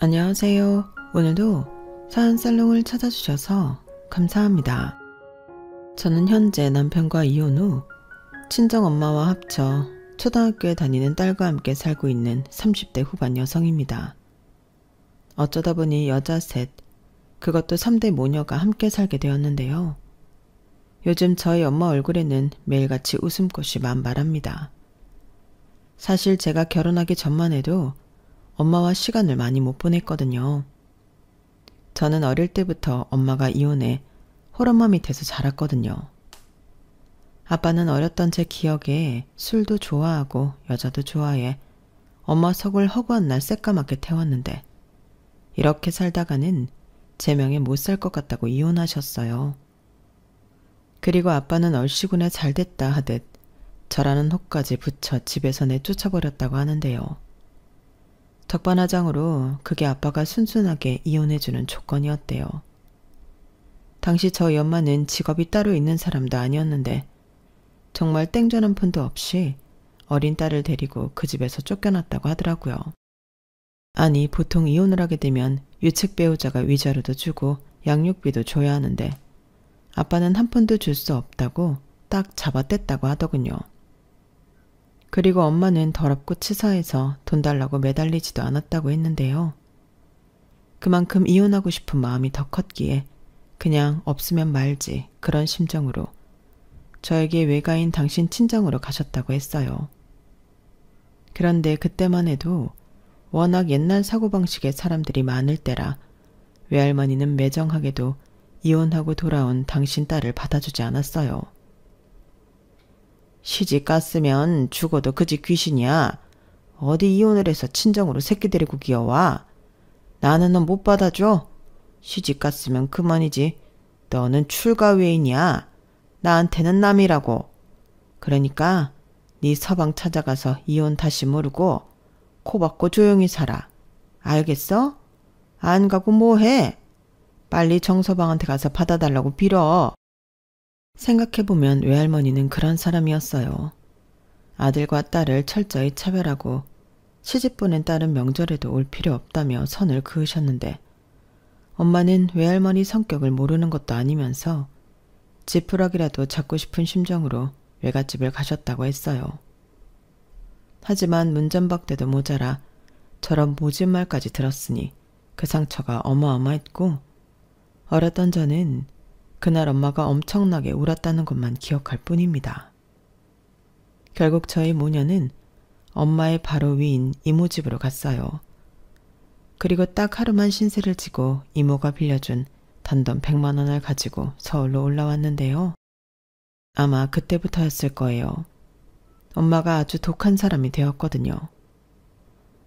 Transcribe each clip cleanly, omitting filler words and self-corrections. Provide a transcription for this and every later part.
안녕하세요. 오늘도 사연살롱을 찾아주셔서 감사합니다. 저는 현재 남편과 이혼 후 친정엄마와 합쳐 초등학교에 다니는 딸과 함께 살고 있는 30대 후반 여성입니다. 어쩌다 보니 여자 셋, 그것도 3대 모녀가 함께 살게 되었는데요. 요즘 저희 엄마 얼굴에는 매일같이 웃음꽃이 만발합니다. 사실 제가 결혼하기 전만 해도 엄마와 시간을 많이 못 보냈거든요. 저는 어릴 때부터 엄마가 이혼해 홀엄마 밑에서 자랐거든요. 아빠는 어렸던 제 기억에 술도 좋아하고 여자도 좋아해 엄마 속을 허구한 날 새까맣게 태웠는데 이렇게 살다가는 제 명에 못 살 것 같다고 이혼하셨어요. 그리고 아빠는 얼씨구나 잘됐다 하듯 저라는 혹까지 붙여 집에서 내쫓아버렸다고 하는데요. 적반하장으로 그게 아빠가 순순하게 이혼해주는 조건이었대요. 당시 저희 엄마는 직업이 따로 있는 사람도 아니었는데 정말 땡전 한 푼도 없이 어린 딸을 데리고 그 집에서 쫓겨났다고 하더라고요. 아니, 보통 이혼을 하게 되면 유책 배우자가 위자료도 주고 양육비도 줘야 하는데 아빠는 한 푼도 줄 수 없다고 딱 잡아뗐다고 하더군요. 그리고 엄마는 더럽고 치사해서 돈 달라고 매달리지도 않았다고 했는데요. 그만큼 이혼하고 싶은 마음이 더 컸기에 그냥 없으면 말지 그런 심정으로 저에게 외가인 당신 친정으로 가셨다고 했어요. 그런데 그때만 해도 워낙 옛날 사고방식의 사람들이 많을 때라 외할머니는 매정하게도 이혼하고 돌아온 당신 딸을 받아주지 않았어요. 시집 갔으면 죽어도 그 집 귀신이야. 어디 이혼을 해서 친정으로 새끼 데리고 기어와. 나는 너 못 받아줘. 시집 갔으면 그만이지. 너는 출가 외인이야. 나한테는 남이라고. 그러니까 네 서방 찾아가서 이혼 다시 모르고 코 박고 조용히 살아. 알겠어? 안 가고 뭐해? 빨리 정서방한테 가서 받아달라고 빌어. 생각해보면 외할머니는 그런 사람이었어요. 아들과 딸을 철저히 차별하고 시집 보낸 딸은 명절에도 올 필요 없다며 선을 그으셨는데 엄마는 외할머니 성격을 모르는 것도 아니면서 지푸라기라도 잡고 싶은 심정으로 외갓집을 가셨다고 했어요. 하지만 문전박대도 모자라 저런 모진 말까지 들었으니 그 상처가 어마어마했고 어렸던 저는 그날 엄마가 엄청나게 울었다는 것만 기억할 뿐입니다. 결국 저희 모녀는 엄마의 바로 위인 이모 집으로 갔어요. 그리고 딱 하루만 신세를 지고 이모가 빌려준 단돈 100만 원을 가지고 서울로 올라왔는데요. 아마 그때부터였을 거예요. 엄마가 아주 독한 사람이 되었거든요.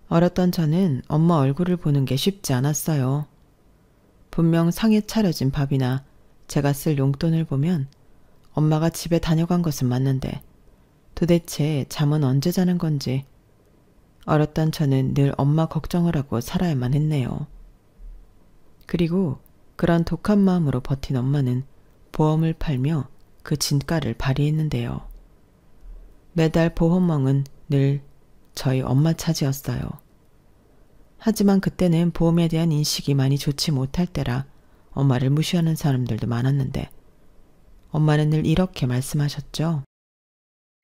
어렸던 저는 엄마 얼굴을 보는 게 쉽지 않았어요. 분명 상에 차려진 밥이나 제가 쓸 용돈을 보면 엄마가 집에 다녀간 것은 맞는데 도대체 잠은 언제 자는 건지 어렸던 저는 늘 엄마 걱정을 하고 살아야만 했네요. 그리고 그런 독한 마음으로 버틴 엄마는 보험을 팔며 그 진가를 발휘했는데요. 매달 보험왕은 늘 저희 엄마 차지였어요. 하지만 그때는 보험에 대한 인식이 많이 좋지 못할 때라 엄마를 무시하는 사람들도 많았는데 엄마는 늘 이렇게 말씀하셨죠.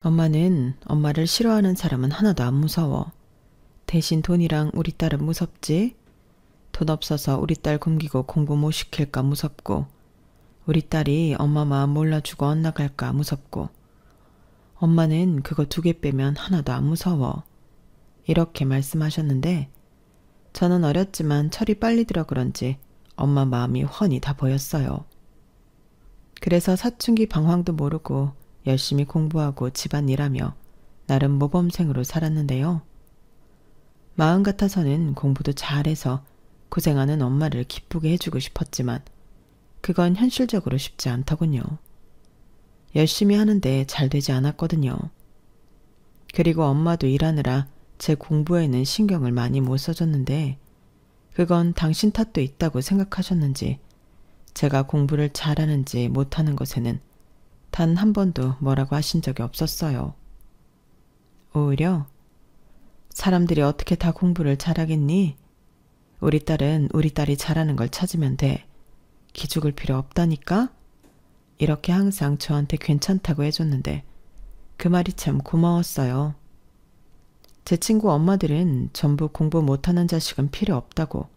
엄마는 엄마를 싫어하는 사람은 하나도 안 무서워. 대신 돈이랑 우리 딸은 무섭지. 돈 없어서 우리 딸 굶기고 공부 못 시킬까 무섭고 우리 딸이 엄마 마음 몰라주고 엇나갈까 무섭고 엄마는 그거 2개 빼면 하나도 안 무서워. 이렇게 말씀하셨는데 저는 어렸지만 철이 빨리 들어 그런지 엄마 마음이 훤히 다 보였어요. 그래서 사춘기 방황도 모르고 열심히 공부하고 집안일하며 나름 모범생으로 살았는데요. 마음 같아서는 공부도 잘해서 고생하는 엄마를 기쁘게 해주고 싶었지만 그건 현실적으로 쉽지 않더군요. 열심히 하는데 잘 되지 않았거든요. 그리고 엄마도 일하느라 제 공부에는 신경을 많이 못 써줬는데 그건 당신 탓도 있다고 생각하셨는지 제가 공부를 잘하는지 못하는 것에는 단 한 번도 뭐라고 하신 적이 없었어요. 오히려 사람들이 어떻게 다 공부를 잘하겠니? 우리 딸은 우리 딸이 잘하는 걸 찾으면 돼. 기죽을 필요 없다니까? 이렇게 항상 저한테 괜찮다고 해줬는데 그 말이 참 고마웠어요. 제 친구 엄마들은 전부 공부 못하는 자식은 필요 없다고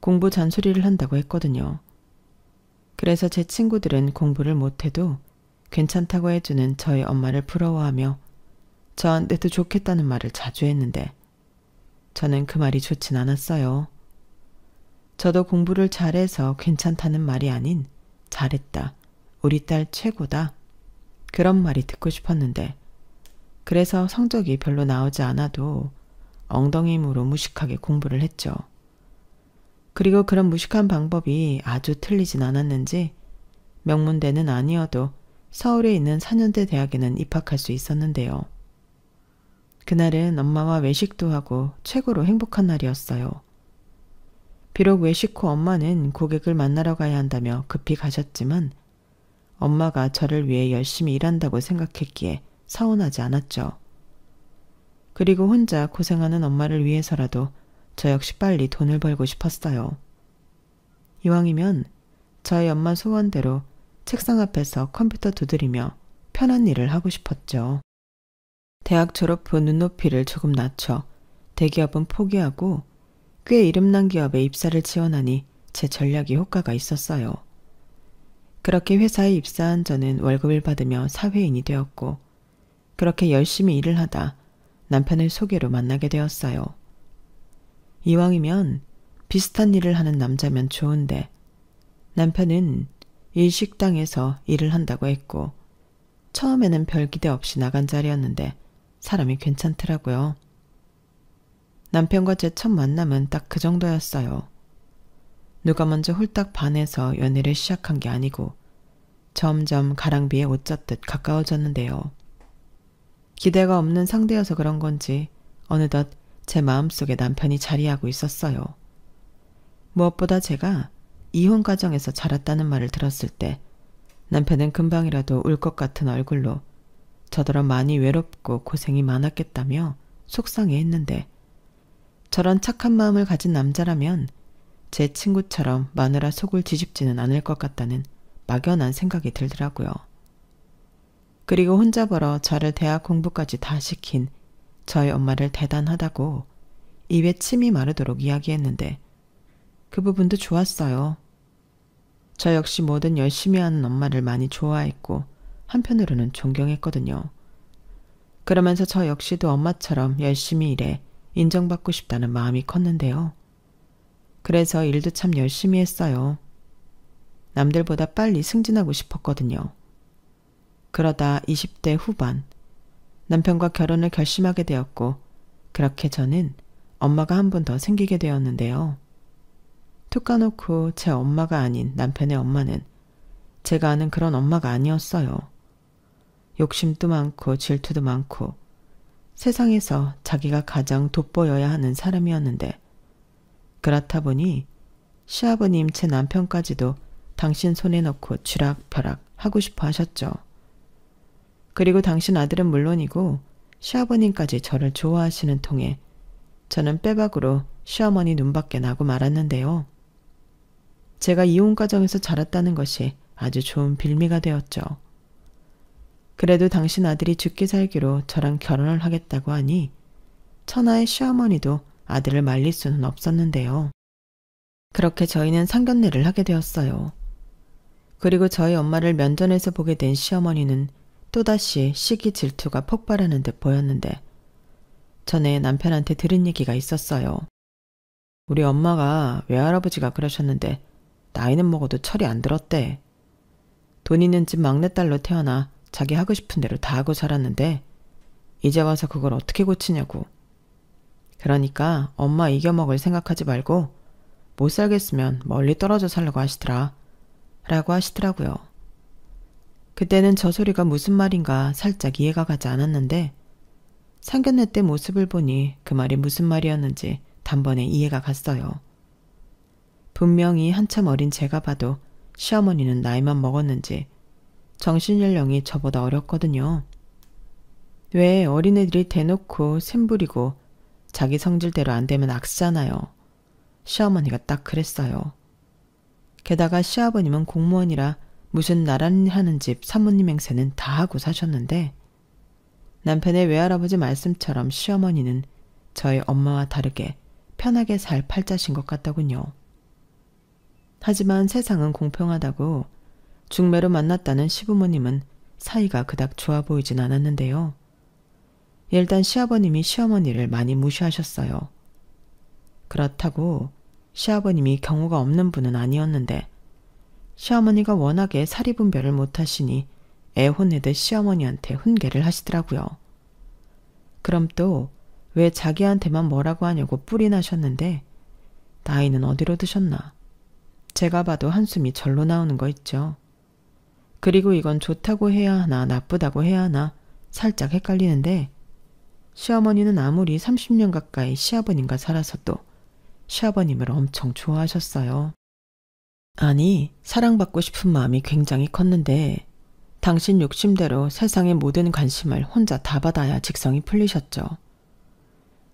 공부 잔소리를 한다고 했거든요. 그래서 제 친구들은 공부를 못해도 괜찮다고 해주는 저희 엄마를 부러워하며 저한테도 좋겠다는 말을 자주 했는데 저는 그 말이 좋진 않았어요. 저도 공부를 잘해서 괜찮다는 말이 아닌 잘했다, 우리 딸 최고다, 그런 말이 듣고 싶었는데 그래서 성적이 별로 나오지 않아도 엉덩이 힘으로 무식하게 공부를 했죠. 그리고 그런 무식한 방법이 아주 틀리진 않았는지 명문대는 아니어도 서울에 있는 4년대 대학에는 입학할 수 있었는데요. 그날은 엄마와 외식도 하고 최고로 행복한 날이었어요. 비록 외식 후 엄마는 고객을 만나러 가야 한다며 급히 가셨지만 엄마가 저를 위해 열심히 일한다고 생각했기에 서운하지 않았죠. 그리고 혼자 고생하는 엄마를 위해서라도 저 역시 빨리 돈을 벌고 싶었어요. 이왕이면 저희 엄마 소원대로 책상 앞에서 컴퓨터 두드리며 편한 일을 하고 싶었죠. 대학 졸업 후 눈높이를 조금 낮춰 대기업은 포기하고 꽤 이름난 기업에 입사를 지원하니 제 전략이 효과가 있었어요. 그렇게 회사에 입사한 저는 월급을 받으며 사회인이 되었고 그렇게 열심히 일을 하다 남편을 소개로 만나게 되었어요. 이왕이면 비슷한 일을 하는 남자면 좋은데 남편은 일식당에서 일을 한다고 했고 처음에는 별 기대 없이 나간 자리였는데 사람이 괜찮더라고요. 남편과 제 첫 만남은 딱 그 정도였어요. 누가 먼저 홀딱 반해서 연애를 시작한 게 아니고 점점 가랑비에 옷 젖듯 가까워졌는데요. 기대가 없는 상대여서 그런 건지 어느덧 제 마음속에 남편이 자리하고 있었어요. 무엇보다 제가 이혼 가정에서 자랐다는 말을 들었을 때 남편은 금방이라도 울 것 같은 얼굴로 저더러 많이 외롭고 고생이 많았겠다며 속상해했는데 저런 착한 마음을 가진 남자라면 제 친구처럼 마누라 속을 뒤집지는 않을 것 같다는 막연한 생각이 들더라고요. 그리고 혼자 벌어 저를 대학 공부까지 다 시킨 저희 엄마를 대단하다고 입에 침이 마르도록 이야기했는데 그 부분도 좋았어요. 저 역시 뭐든 열심히 하는 엄마를 많이 좋아했고 한편으로는 존경했거든요. 그러면서 저 역시도 엄마처럼 열심히 일해 인정받고 싶다는 마음이 컸는데요. 그래서 일도 참 열심히 했어요. 남들보다 빨리 승진하고 싶었거든요. 그러다 20대 후반 남편과 결혼을 결심하게 되었고 그렇게 저는 엄마가 한 번 더 생기게 되었는데요. 툭 까놓고 제 엄마가 아닌 남편의 엄마는 제가 아는 그런 엄마가 아니었어요. 욕심도 많고 질투도 많고 세상에서 자기가 가장 돋보여야 하는 사람이었는데 그렇다 보니 시아버님 제 남편까지도 당신 손에 넣고 쥐락펴락 하고 싶어 하셨죠. 그리고 당신 아들은 물론이고 시아버님까지 저를 좋아하시는 통에 저는 빼박으로 시어머니 눈밖에 나고 말았는데요. 제가 이혼 가정에서 자랐다는 것이 아주 좋은 빌미가 되었죠. 그래도 당신 아들이 죽기 살기로 저랑 결혼을 하겠다고 하니 천하의 시어머니도 아들을 말릴 수는 없었는데요. 그렇게 저희는 상견례를 하게 되었어요. 그리고 저희 엄마를 면전에서 보게 된 시어머니는 또다시 시기 질투가 폭발하는 듯 보였는데 전에 남편한테 들은 얘기가 있었어요. 우리 엄마가 외할아버지가 그러셨는데 나이는 먹어도 철이 안 들었대. 돈 있는 집 막내딸로 태어나 자기 하고 싶은 대로 다 하고 살았는데 이제 와서 그걸 어떻게 고치냐고. 그러니까 엄마 이겨먹을 생각하지 말고 못 살겠으면 멀리 떨어져 살라고 하시더라. 라고 하시더라고요. 그때는 저 소리가 무슨 말인가 살짝 이해가 가지 않았는데 상견례 때 모습을 보니 그 말이 무슨 말이었는지 단번에 이해가 갔어요. 분명히 한참 어린 제가 봐도 시어머니는 나이만 먹었는지 정신연령이 저보다 어렸거든요. 왜 어린애들이 대놓고 샘부리고 자기 성질대로 안 되면 악쓰잖아요. 시어머니가 딱 그랬어요. 게다가 시아버님은 공무원이라 무슨 나란히 하는 집 사모님 행세는 다 하고 사셨는데 남편의 외할아버지 말씀처럼 시어머니는 저희 엄마와 다르게 편하게 살 팔자신 것 같더군요. 하지만 세상은 공평하다고 중매로 만났다는 시부모님은 사이가 그닥 좋아 보이진 않았는데요. 일단 시아버님이 시어머니를 많이 무시하셨어요. 그렇다고 시아버님이 경우가 없는 분은 아니었는데 시어머니가 워낙에 사리분별을 못하시니 애 혼내듯 시어머니한테 훈계를 하시더라고요. 그럼 또 왜 자기한테만 뭐라고 하냐고 뿔이 나셨는데 나이는 어디로 드셨나. 제가 봐도 한숨이 절로 나오는 거 있죠. 그리고 이건 좋다고 해야 하나 나쁘다고 해야 하나 살짝 헷갈리는데 시어머니는 아무리 30년 가까이 시아버님과 살아서도 시아버님을 엄청 좋아하셨어요. 아니, 사랑받고 싶은 마음이 굉장히 컸는데 당신 욕심대로 세상의 모든 관심을 혼자 다 받아야 직성이 풀리셨죠.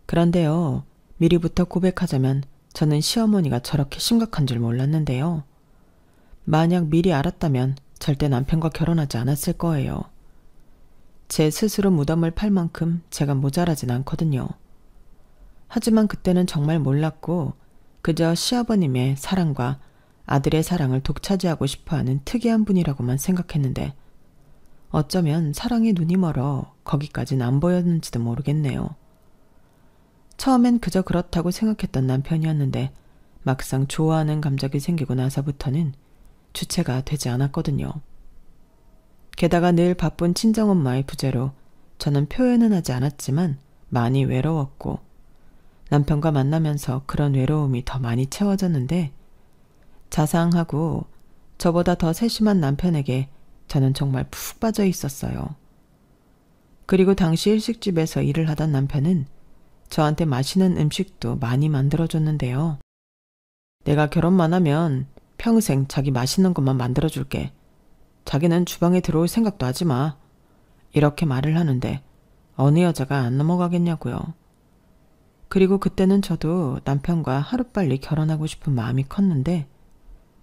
그런데요, 미리부터 고백하자면 저는 시어머니가 저렇게 심각한 줄 몰랐는데요. 만약 미리 알았다면 절대 남편과 결혼하지 않았을 거예요. 제 스스로 무덤을 팔 만큼 제가 모자라진 않거든요. 하지만 그때는 정말 몰랐고 그저 시아버님의 사랑과 아들의 사랑을 독차지하고 싶어하는 특이한 분이라고만 생각했는데 어쩌면 사랑에 눈이 멀어 거기까진 안 보였는지도 모르겠네요. 처음엔 그저 그렇다고 생각했던 남편이었는데 막상 좋아하는 감정이 생기고 나서부터는 주체가 되지 않았거든요. 게다가 늘 바쁜 친정엄마의 부재로 저는 표현은 하지 않았지만 많이 외로웠고 남편과 만나면서 그런 외로움이 더 많이 채워졌는데 자상하고 저보다 더 세심한 남편에게 저는 정말 푹 빠져 있었어요. 그리고 당시 일식집에서 일을 하던 남편은 저한테 맛있는 음식도 많이 만들어줬는데요. 내가 결혼만 하면 평생 자기 맛있는 것만 만들어줄게. 자기는 주방에 들어올 생각도 하지 마. 이렇게 말을 하는데 어느 여자가 안 넘어가겠냐고요. 그리고 그때는 저도 남편과 하루빨리 결혼하고 싶은 마음이 컸는데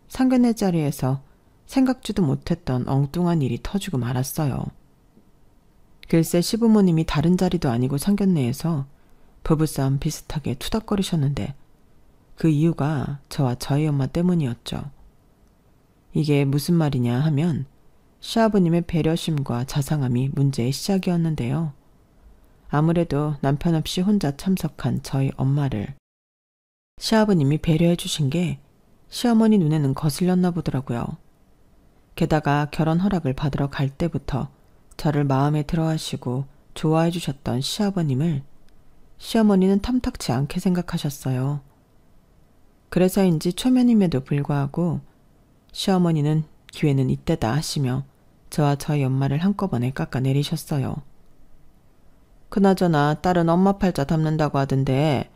상견례 자리에서 생각지도 못했던 엉뚱한 일이 터지고 말았어요. 글쎄 시부모님이 다른 자리도 아니고 상견례에서 부부싸움 비슷하게 투닥거리셨는데 그 이유가 저와 저희 엄마 때문이었죠. 이게 무슨 말이냐 하면 시아버님의 배려심과 자상함이 문제의 시작이었는데요. 아무래도 남편 없이 혼자 참석한 저희 엄마를 시아버님이 배려해 주신 게 시어머니 눈에는 거슬렸나 보더라고요. 게다가 결혼 허락을 받으러 갈 때부터 저를 마음에 들어 하시고 좋아해 주셨던 시아버님을 시어머니는 탐탁치 않게 생각하셨어요. 그래서인지 초면임에도 불구하고 시어머니는 기회는 이때다 하시며 저와 저희 엄마를 한꺼번에 깎아내리셨어요. 그나저나 딸은 엄마 팔자 담는다고 하던데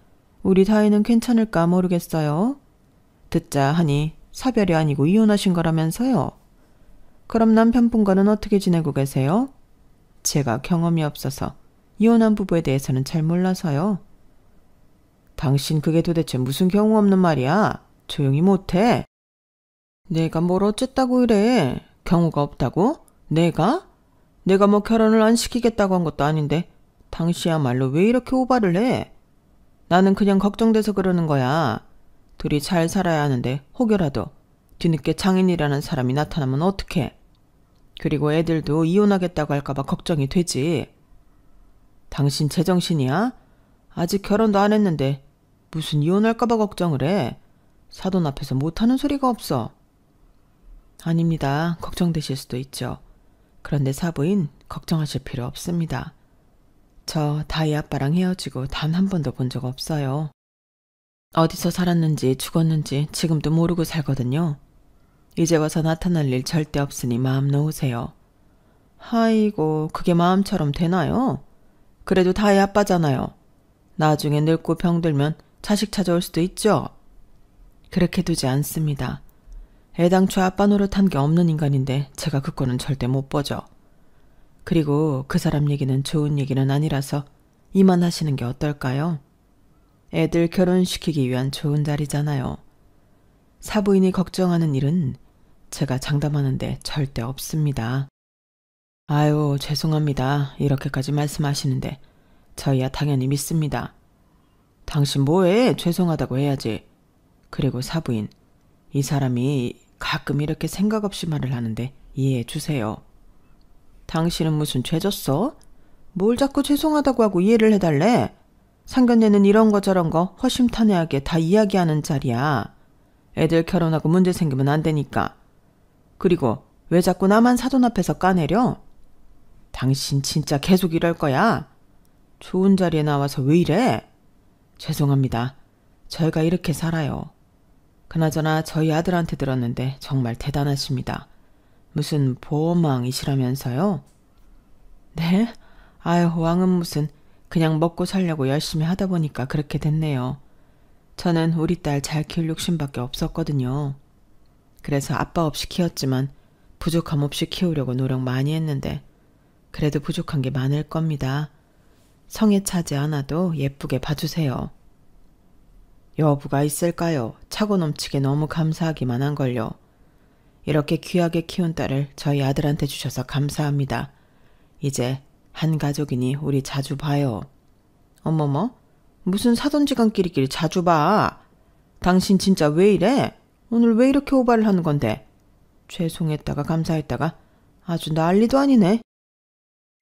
우리 사이는 괜찮을까 모르겠어요. 듣자 하니 사별이 아니고 이혼하신 거라면서요. 그럼 남편분과는 어떻게 지내고 계세요? 제가 경험이 없어서 이혼한 부부에 대해서는 잘 몰라서요. 당신 그게 도대체 무슨 경우 없는 말이야? 조용히 못해. 내가 뭘 어쨌다고 이래. 경우가 없다고? 내가? 내가 뭐 결혼을 안 시키겠다고 한 것도 아닌데 당시야말로 왜 이렇게 오바를 해? 나는 그냥 걱정돼서 그러는 거야. 둘이 잘 살아야 하는데 혹여라도 뒤늦게 장인이라는 사람이 나타나면 어떡해. 그리고 애들도 이혼하겠다고 할까봐 걱정이 되지. 당신 제정신이야? 아직 결혼도 안 했는데 무슨 이혼할까봐 걱정을 해. 사돈 앞에서 못하는 소리가 없어. 아닙니다. 걱정되실 수도 있죠. 그런데 사부인 걱정하실 필요 없습니다. 저 다희 아빠랑 헤어지고 단 한 번도 본 적 없어요. 어디서 살았는지 죽었는지 지금도 모르고 살거든요. 이제 와서 나타날 일 절대 없으니 마음 놓으세요. 아이고 그게 마음처럼 되나요? 그래도 다희 아빠잖아요. 나중에 늙고 병들면 자식 찾아올 수도 있죠. 그렇게 두지 않습니다. 애당초 아빠 노릇한 게 없는 인간인데 제가 그 꼴은 절대 못 보죠. 그리고 그 사람 얘기는 좋은 얘기는 아니라서 이만하시는 게 어떨까요? 애들 결혼시키기 위한 좋은 자리잖아요. 사부인이 걱정하는 일은 제가 장담하는데 절대 없습니다. 아유, 죄송합니다. 이렇게까지 말씀하시는데 저희야 당연히 믿습니다. 당신 뭐해? 죄송하다고 해야지. 그리고 사부인, 이 사람이 가끔 이렇게 생각 없이 말을 하는데 이해해 주세요. 당신은 무슨 죄 졌어? 뭘 자꾸 죄송하다고 하고 이해를 해달래? 상견례는 이런 거 저런 거 허심탄회하게 다 이야기하는 자리야. 애들 결혼하고 문제 생기면 안 되니까. 그리고 왜 자꾸 나만 사돈 앞에서 까내려? 당신 진짜 계속 이럴 거야? 좋은 자리에 나와서 왜 이래? 죄송합니다. 저희가 이렇게 살아요. 그나저나 저희 아들한테 들었는데 정말 대단하십니다. 무슨 보험왕이시라면서요? 네? 아유, 왕은 무슨, 그냥 먹고 살려고 열심히 하다 보니까 그렇게 됐네요. 저는 우리 딸 잘 키울 욕심밖에 없었거든요. 그래서 아빠 없이 키웠지만 부족함 없이 키우려고 노력 많이 했는데 그래도 부족한 게 많을 겁니다. 성에 차지 않아도 예쁘게 봐주세요. 여부가 있을까요? 차고 넘치게 너무 감사하기만 한걸요. 이렇게 귀하게 키운 딸을 저희 아들한테 주셔서 감사합니다. 이제 한 가족이니 우리 자주 봐요. 어머머? 무슨 사돈지간끼리끼리 자주 봐. 당신 진짜 왜 이래? 오늘 왜 이렇게 오바를 하는 건데? 죄송했다가 감사했다가 아주 난리도 아니네.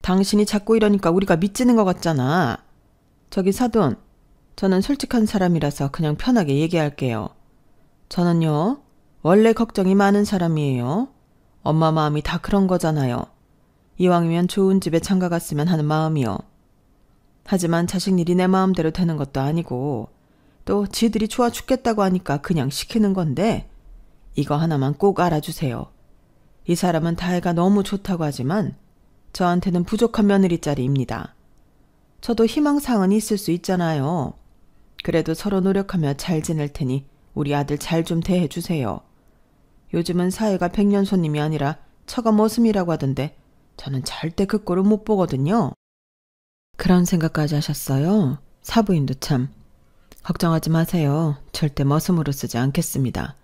당신이 자꾸 이러니까 우리가 미치는 것 같잖아. 저기 사돈, 저는 솔직한 사람이라서 그냥 편하게 얘기할게요. 저는요, 원래 걱정이 많은 사람이에요. 엄마 마음이 다 그런 거잖아요. 이왕이면 좋은 집에 장가 갔으면 하는 마음이요. 하지만 자식 일이 내 마음대로 되는 것도 아니고 또 지들이 좋아 죽겠다고 하니까 그냥 시키는 건데 이거 하나만 꼭 알아주세요. 이 사람은 다혜가 너무 좋다고 하지만 저한테는 부족한 며느리짜리입니다. 저도 희망사항은 있을 수 있잖아요. 그래도 서로 노력하며 잘 지낼 테니 우리 아들 잘 좀 대해주세요. 요즘은 사회가 백년 손님이 아니라 처가 머슴이라고 하던데 저는 절대 그 꼴을 못 보거든요. 그런 생각까지 하셨어요? 사부인도 참. 걱정하지 마세요. 절대 머슴으로 쓰지 않겠습니다.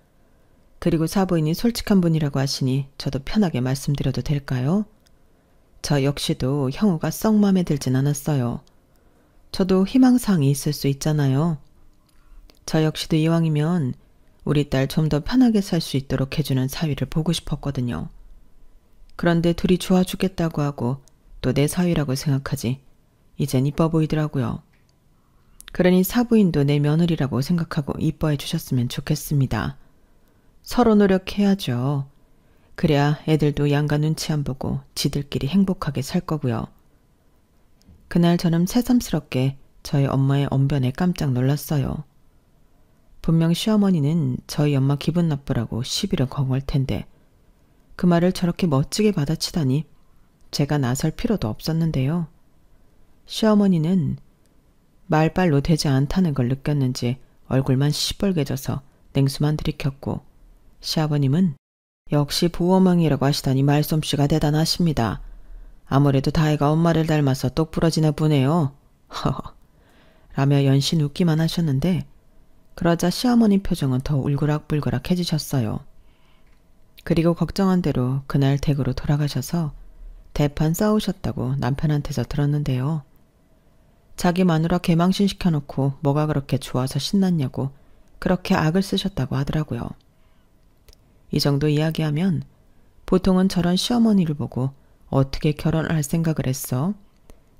그리고 사부인이 솔직한 분이라고 하시니 저도 편하게 말씀드려도 될까요? 저 역시도 형우가 썩 마음에 들진 않았어요. 저도 희망사항이 있을 수 있잖아요. 저 역시도 이왕이면 우리 딸 좀 더 편하게 살 수 있도록 해주는 사위를 보고 싶었거든요. 그런데 둘이 좋아 죽겠다고 하고 또 내 사위라고 생각하지 이젠 이뻐 보이더라고요. 그러니 사부인도 내 며느리라고 생각하고 이뻐해 주셨으면 좋겠습니다. 서로 노력해야죠. 그래야 애들도 양가 눈치 안 보고 지들끼리 행복하게 살 거고요. 그날 저는 새삼스럽게 저희 엄마의 언변에 깜짝 놀랐어요. 분명 시어머니는 저희 엄마 기분 나쁘라고 시비를 건걸 텐데 그 말을 저렇게 멋지게 받아치다니 제가 나설 필요도 없었는데요. 시어머니는 말발로 되지 않다는 걸 느꼈는지 얼굴만 시뻘개져서 냉수만 들이켰고 시아버님은 역시 보호망이라고 하시다니 말솜씨가 대단하십니다. 아무래도 다혜가 엄마를 닮아서 똑부러지나 보네요. 허허 라며 연신 웃기만 하셨는데 그러자 시어머니 표정은 더 울그락불그락해지셨어요. 그리고 걱정한 대로 그날 댁으로 돌아가셔서 대판 싸우셨다고 남편한테서 들었는데요. 자기 마누라 개망신 시켜놓고 뭐가 그렇게 좋아서 신났냐고 그렇게 악을 쓰셨다고 하더라고요. 이 정도 이야기하면 보통은 저런 시어머니를 보고 어떻게 결혼을 할 생각을 했어?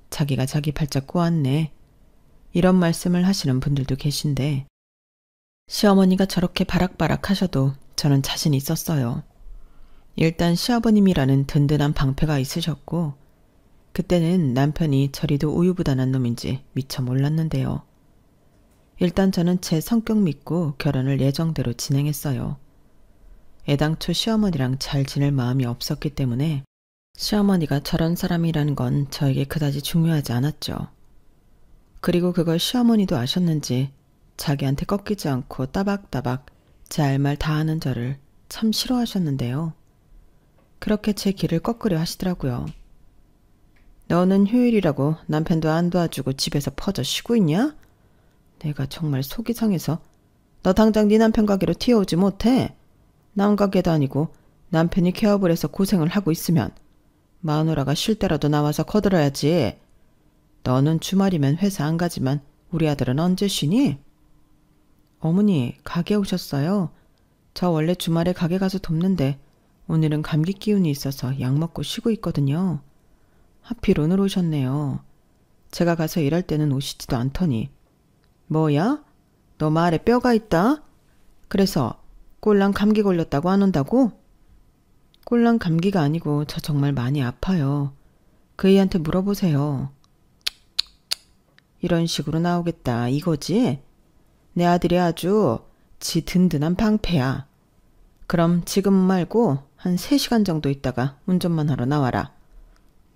자기가 자기 발짝 꼬았네. 이런 말씀을 하시는 분들도 계신데 시어머니가 저렇게 바락바락 하셔도 저는 자신이 있었어요. 일단 시아버님이라는 든든한 방패가 있으셨고 그때는 남편이 저리도 우유부단한 놈인지 미처 몰랐는데요. 일단 저는 제 성격 믿고 결혼을 예정대로 진행했어요. 애당초 시어머니랑 잘 지낼 마음이 없었기 때문에 시어머니가 저런 사람이라는 건 저에게 그다지 중요하지 않았죠. 그리고 그걸 시어머니도 아셨는지 자기한테 꺾이지 않고 따박따박 제 할 말 다 하는 저를 참 싫어하셨는데요. 그렇게 제 길을 꺾으려 하시더라고요. 너는 휴일이라고 남편도 안 도와주고 집에서 퍼져 쉬고 있냐? 내가 정말 속이 상해서 너 당장 네 남편 가게로 튀어오지 못해? 남 가게도 아니고 남편이 개업을 해서 고생을 하고 있으면 마누라가 쉴 때라도 나와서 거들어야지. 너는 주말이면 회사 안 가지만 우리 아들은 언제 쉬니? 어머니, 가게 오셨어요? 저 원래 주말에 가게 가서 돕는데 오늘은 감기 기운이 있어서 약 먹고 쉬고 있거든요. 하필 오늘 오셨네요. 제가 가서 일할 때는 오시지도 않더니. 뭐야? 너 말에 뼈가 있다? 그래서 꼴랑 감기 걸렸다고 안 온다고? 꼴랑 감기가 아니고 저 정말 많이 아파요. 그 애한테 물어보세요. 이런 식으로 나오겠다 이거지? 내 아들이 아주 지 든든한 방패야. 그럼 지금 말고 한 3시간 정도 있다가 운전만 하러 나와라.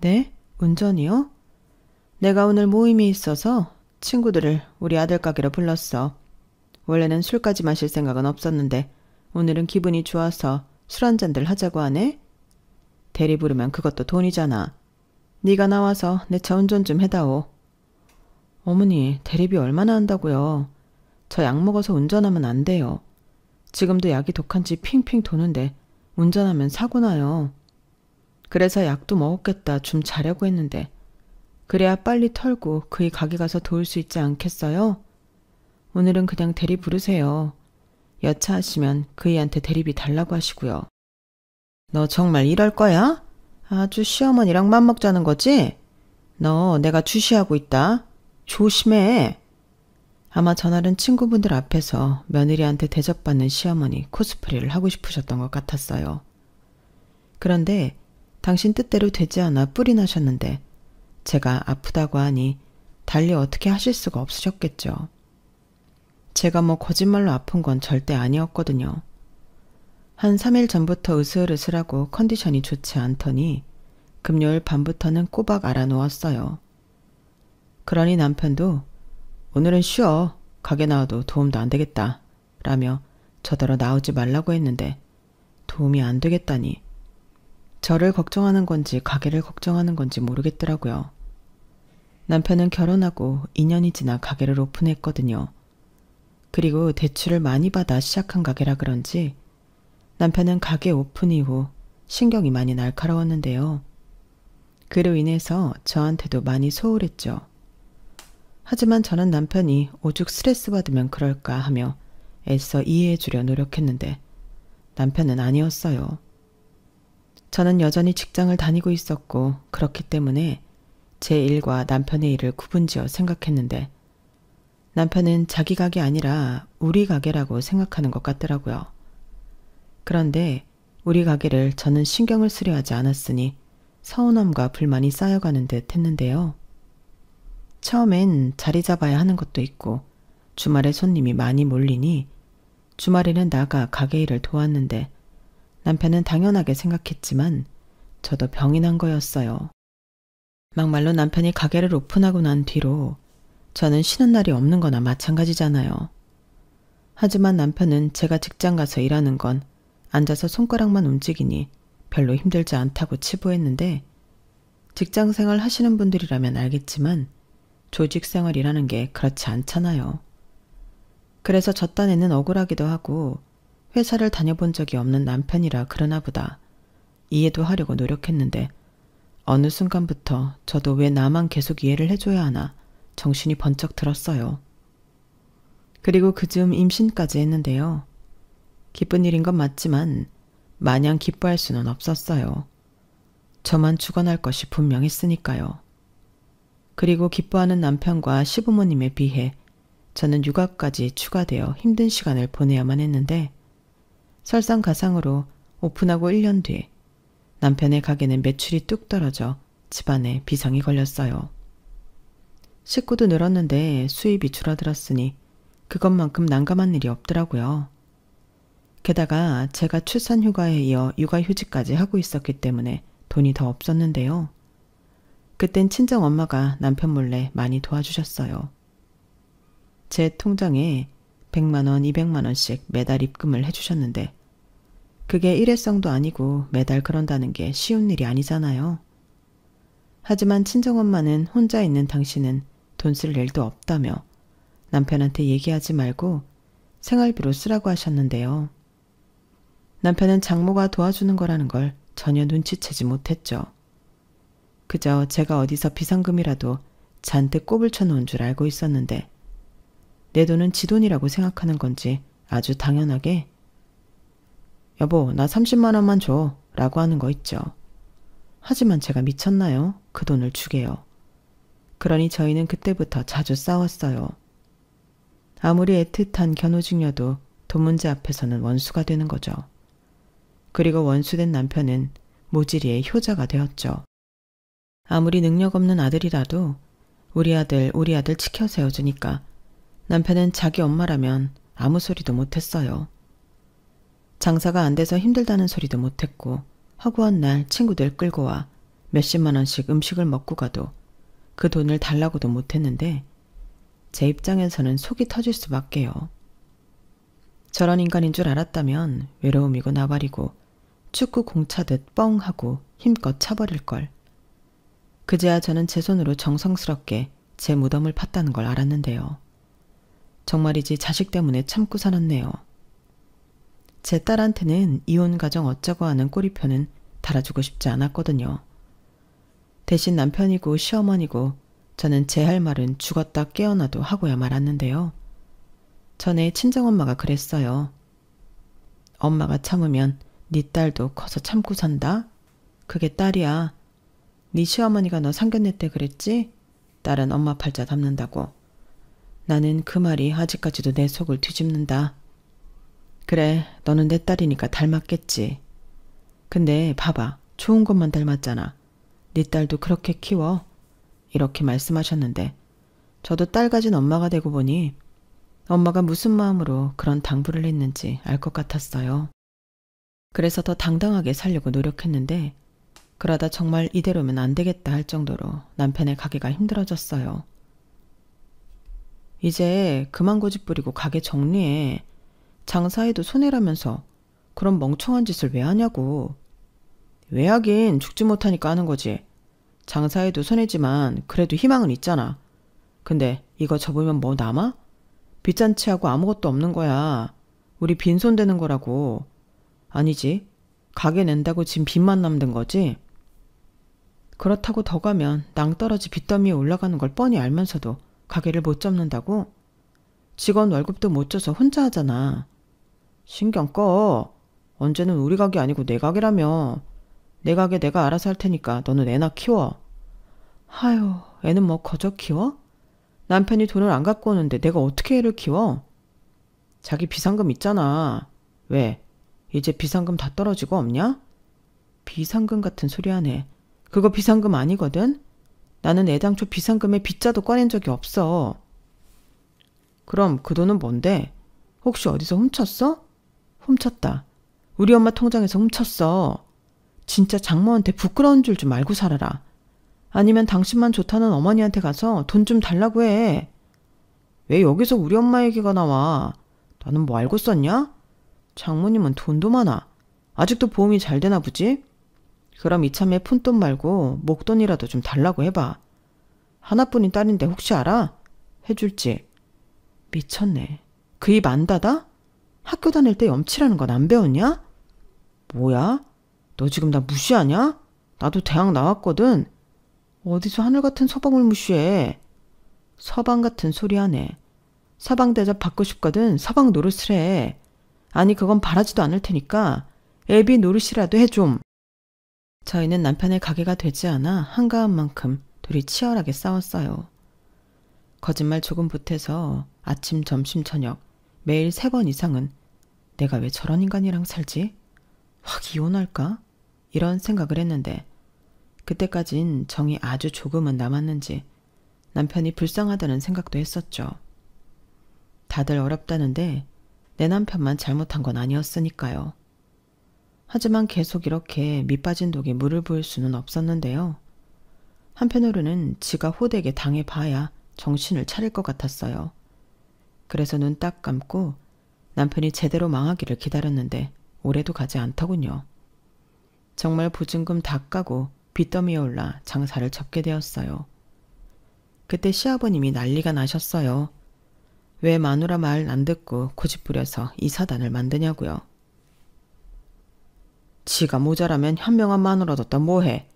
네? 운전이요? 내가 오늘 모임이 있어서 친구들을 우리 아들 가게로 불렀어. 원래는 술까지 마실 생각은 없었는데 오늘은 기분이 좋아서 술 한잔들 하자고 하네? 대리 부르면 그것도 돈이잖아. 네가 나와서 내 차 운전 좀 해다오. 어머니, 대리비 얼마나 한다고요? 저 약 먹어서 운전하면 안 돼요. 지금도 약이 독한지 핑핑 도는데 운전하면 사고 나요. 그래서 약도 먹었겠다 좀 자려고 했는데 그래야 빨리 털고 그이 가게 가서 도울 수 있지 않겠어요? 오늘은 그냥 대리 부르세요. 여차하시면 그이한테 대리비 달라고 하시고요. 너 정말 이럴 거야? 아주 시어머니랑 맘먹자는 거지? 너 내가 주시하고 있다. 조심해. 아마 전날은 친구분들 앞에서 며느리한테 대접받는 시어머니 코스프레를 하고 싶으셨던 것 같았어요. 그런데 당신 뜻대로 되지 않아 뿔이 나셨는데 제가 아프다고 하니 달리 어떻게 하실 수가 없으셨겠죠. 제가 뭐 거짓말로 아픈 건 절대 아니었거든요. 한 3일 전부터 으슬으슬하고 컨디션이 좋지 않더니 금요일 밤부터는 꼬박 알아놓았어요. 그러니 남편도 오늘은 쉬어. 가게 나와도 도움도 안 되겠다. 라며 저더러 나오지 말라고 했는데 도움이 안 되겠다니. 저를 걱정하는 건지 가게를 걱정하는 건지 모르겠더라고요. 남편은 결혼하고 2년이 지나 가게를 오픈했거든요. 그리고 대출을 많이 받아 시작한 가게라 그런지 남편은 가게 오픈 이후 신경이 많이 날카로웠는데요. 그로 인해서 저한테도 많이 소홀했죠. 하지만 저는 남편이 오죽 스트레스 받으면 그럴까 하며 애써 이해해 주려 노력했는데 남편은 아니었어요. 저는 여전히 직장을 다니고 있었고 그렇기 때문에 제 일과 남편의 일을 구분지어 생각했는데 남편은 자기 가게 아니라 우리 가게라고 생각하는 것 같더라고요. 그런데 우리 가게를 저는 신경을 쓰려 하지 않았으니 서운함과 불만이 쌓여가는 듯 했는데요. 처음엔 자리 잡아야 하는 것도 있고 주말에 손님이 많이 몰리니 주말에는 나가 가게 일을 도왔는데 남편은 당연하게 생각했지만 저도 병이 난 거였어요. 막말로 남편이 가게를 오픈하고 난 뒤로 저는 쉬는 날이 없는 거나 마찬가지잖아요. 하지만 남편은 제가 직장 가서 일하는 건 앉아서 손가락만 움직이니 별로 힘들지 않다고 치부했는데 직장 생활 하시는 분들이라면 알겠지만 조직 생활이라는 게 그렇지 않잖아요. 그래서 저 딴에는 억울하기도 하고 회사를 다녀본 적이 없는 남편이라 그러나 보다 이해도 하려고 노력했는데 어느 순간부터 저도 왜 나만 계속 이해를 해줘야 하나 정신이 번쩍 들었어요. 그리고 그즈음 임신까지 했는데요. 기쁜 일인 건 맞지만 마냥 기뻐할 수는 없었어요. 저만 죽어날 것이 분명했으니까요. 그리고 기뻐하는 남편과 시부모님에 비해 저는 육아까지 추가되어 힘든 시간을 보내야만 했는데 설상가상으로 오픈하고 1년 뒤 남편의 가게는 매출이 뚝 떨어져 집안에 비상이 걸렸어요. 식구도 늘었는데 수입이 줄어들었으니 그것만큼 난감한 일이 없더라고요. 게다가 제가 출산휴가에 이어 육아휴직까지 하고 있었기 때문에 돈이 더 없었는데요. 그땐 친정엄마가 남편 몰래 많이 도와주셨어요. 제 통장에 100만 원, 200만 원씩 매달 입금을 해주셨는데 그게 일회성도 아니고 매달 그런다는 게 쉬운 일이 아니잖아요. 하지만 친정엄마는 혼자 있는 당신은 돈 쓸 일도 없다며 남편한테 얘기하지 말고 생활비로 쓰라고 하셨는데요. 남편은 장모가 도와주는 거라는 걸 전혀 눈치채지 못했죠. 그저 제가 어디서 비상금이라도 잔뜩 꼽을 쳐놓은 줄 알고 있었는데 내 돈은 지 돈이라고 생각하는 건지 아주 당연하게 여보, 나 30만 원만 줘 라고 하는 거 있죠. 하지만 제가 미쳤나요? 그 돈을 주게요. 그러니 저희는 그때부터 자주 싸웠어요. 아무리 애틋한 견우직녀도 돈 문제 앞에서는 원수가 되는 거죠. 그리고 원수된 남편은 모질이의 효자가 되었죠. 아무리 능력 없는 아들이라도 우리 아들 지켜 세워주니까 남편은 자기 엄마라면 아무 소리도 못했어요. 장사가 안 돼서 힘들다는 소리도 못했고 허구한 날 친구들 끌고 와 몇십만 원씩 음식을 먹고 가도 그 돈을 달라고도 못했는데 제 입장에서는 속이 터질 수밖에요. 저런 인간인 줄 알았다면 외로움이고 나발이고 축구 공 차듯 뻥 하고 힘껏 차버릴걸. 그제야 저는 제 손으로 정성스럽게 제 무덤을 팠다는 걸 알았는데요. 정말이지 자식 때문에 참고 살았네요. 제 딸한테는 이혼 가정 어쩌고 하는 꼬리표는 달아주고 싶지 않았거든요. 대신 남편이고 시어머니고 저는 제 할 말은 죽었다 깨어나도 하고야 말았는데요. 전에 친정엄마가 그랬어요. 엄마가 참으면 네 딸도 커서 참고 산다. 그게 딸이야. 네 시어머니가 너 상견례 때 그랬지? 딸은 엄마 팔자 담는다고. 나는 그 말이 아직까지도 내 속을 뒤집는다. 그래, 너는 내 딸이니까 닮았겠지. 근데 봐봐, 좋은 것만 닮았잖아. 네 딸도 그렇게 키워. 이렇게 말씀하셨는데 저도 딸 가진 엄마가 되고 보니 엄마가 무슨 마음으로 그런 당부를 했는지 알 것 같았어요. 그래서 더 당당하게 살려고 노력했는데 그러다 정말 이대로면 안 되겠다 할 정도로 남편의 가게가 힘들어졌어요. 이제 그만 고집 부리고 가게 정리해. 장사해도 손해라면서 그런 멍청한 짓을 왜 하냐고. 왜 하긴 죽지 못하니까 하는 거지. 장사해도 손해지만 그래도 희망은 있잖아. 근데 이거 접으면 뭐 남아? 빚잔치하고 아무것도 없는 거야. 우리 빈손 되는 거라고. 아니지. 가게 낸다고 지금 빚만 남는 거지? 그렇다고 더 가면 낭떠러지 빚더미에 올라가는 걸 뻔히 알면서도 가게를 못 접는다고? 직원 월급도 못 줘서 혼자 하잖아. 신경 꺼. 언제는 우리 가게 아니고 내 가게라며. 내 가게 내가 알아서 할 테니까 너는 애나 키워. 하유, 애는 뭐 거저 키워? 남편이 돈을 안 갖고 오는데 내가 어떻게 애를 키워? 자기 비상금 있잖아. 왜? 이제 비상금 다 떨어지고 없냐? 비상금 같은 소리 하네. 그거 비상금 아니거든? 나는 애당초 비상금에 빗자도 꺼낸 적이 없어. 그럼 그 돈은 뭔데? 혹시 어디서 훔쳤어? 훔쳤다. 우리 엄마 통장에서 훔쳤어. 진짜 장모한테 부끄러운 줄 좀 알고 살아라. 아니면 당신만 좋다는 어머니한테 가서 돈 좀 달라고 해. 왜 여기서 우리 엄마 얘기가 나와? 나는 뭐 알고 썼냐? 장모님은 돈도 많아. 아직도 보험이 잘 되나 보지? 그럼 이참에 푼돈 말고 목돈이라도 좀 달라고 해봐. 하나뿐인 딸인데 혹시 알아? 해줄지. 미쳤네. 그 입 안 닫아? 학교 다닐 때 염치라는 건 안 배웠냐? 뭐야? 너 지금 나 무시하냐? 나도 대학 나왔거든. 어디서 하늘 같은 서방을 무시해. 서방 같은 소리 하네. 서방 대접 받고 싶거든 서방 노릇을 해. 아니 그건 바라지도 않을 테니까 애비 노릇이라도 해 좀. 저희는 남편의 가게가 되지 않아 한가한 만큼 둘이 치열하게 싸웠어요. 거짓말 조금 보태서 아침, 점심, 저녁 매일 3번 이상은 내가 왜 저런 인간이랑 살지? 확 이혼할까? 이런 생각을 했는데 그때까진 정이 아주 조금은 남았는지 남편이 불쌍하다는 생각도 했었죠. 다들 어렵다는데 내 남편만 잘못한 건 아니었으니까요. 하지만 계속 이렇게 밑빠진 독에 물을 부을 수는 없었는데요. 한편으로는 지가 호되게 당해봐야 정신을 차릴 것 같았어요. 그래서 눈 딱 감고 남편이 제대로 망하기를 기다렸는데 오래도 가지 않더군요. 정말 보증금 다 까고 빚더미에 올라 장사를 접게 되었어요. 그때 시아버님이 난리가 나셨어요. 왜 마누라 말 안 듣고 고집부려서 이 사단을 만드냐고요. 지가 모자라면 현명한 마누라 뒀다 뭐해.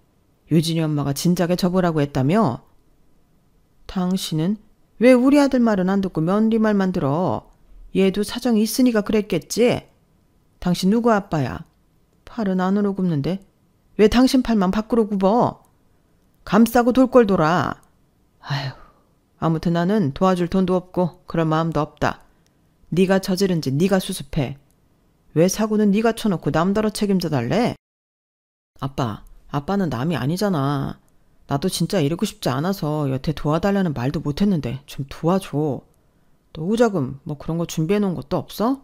유진이 엄마가 진작에 접으라고 했다며? 당신은 왜 우리 아들 말은 안 듣고 며느리 말만 들어? 얘도 사정이 있으니까 그랬겠지? 당신 누구 아빠야? 팔은 안으로 굽는데 왜 당신 팔만 밖으로 굽어? 감싸고 돌 걸 돌아. 아휴, 아무튼 나는 도와줄 돈도 없고 그럴 마음도 없다. 네가 저지른 짓 네가 수습해. 왜 사고는 네가 쳐놓고 남더러 책임져 달래? 아빠는 남이 아니잖아. 나도 진짜 이러고 싶지 않아서 여태 도와달라는 말도 못했는데 좀 도와줘. 또 후자금 뭐 그런 거 준비해 놓은 것도 없어?